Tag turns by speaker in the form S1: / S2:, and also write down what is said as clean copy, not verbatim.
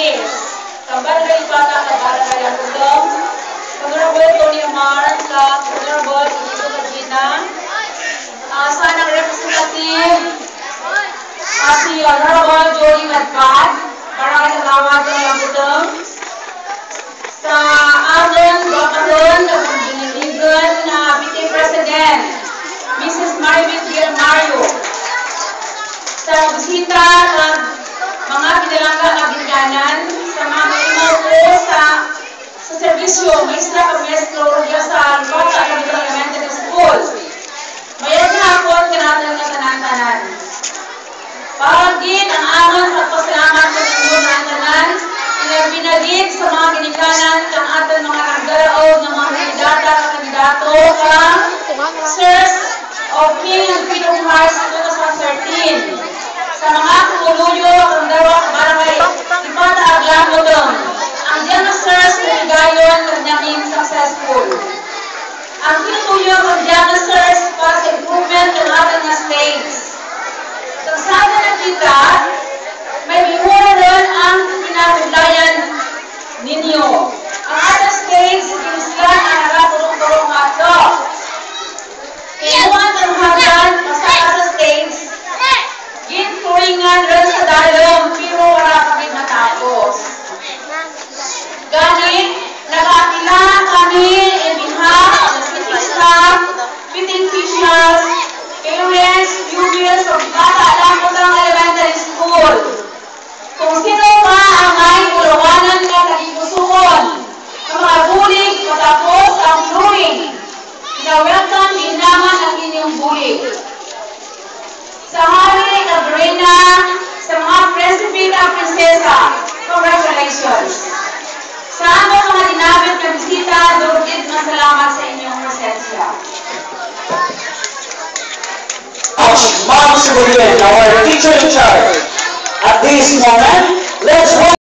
S1: Dennis, sa Barangay Bata at Barangay Agudong, Honorable Tony Amar, sa Honorable Inigo Magina, sa representative, si Honorable Joey Madpad, maraming salamat sa Agudong, sa ating Baparon, Biniligan na Vice President, Mrs. Maribeth Del Mario, sa bisita ng mga pinalangga Abinganan, sa mga kaimaw ko sa servisyo, maestra Pamestro sa Bata Elementary School. Mayroon na ako at kinatang na tanan-tanan. Pagin ang amon sa pasalamat sa inyo na tanan, binagid sa mga ginikanan ng ating mga nagdaraog ng mga kandidato ang Sirs of King and Queen of Hearts 2013. Sa mga kumuluyo ang dawak barangay Ipata Aglamodong, ang Janusers na ligayon ng naging successful. Ang kinutuyo ng Janusers para sa improvement ng ating stage. Sa sana nakita, may bihura rin ang pinaguglayan ninyo. Ang ating stage, kinislan ang nakatulong-tulong ato. Kinuha ng hanggan sa stage, ginturingan rin sa dalong, pero wala kami matapos. Ganit, nag-aapila kami in behalf of the city staff, fitting officials, parents, pupils of Bata Aglamodong Elementary School. Kung sino pa ang may kulawanan na kagigusuhon, ang mga bulig matapos ang drawing, na-welcome din naman ang inyong bulig. Sa hari at Brena, sa mga Principita at Prinsesa, congratulations. Sa among mga dinabit na bisita, durugid na salamat sa inyong presensya.
S2: Ma'am Subulian, our teacher in charge. At this moment, let's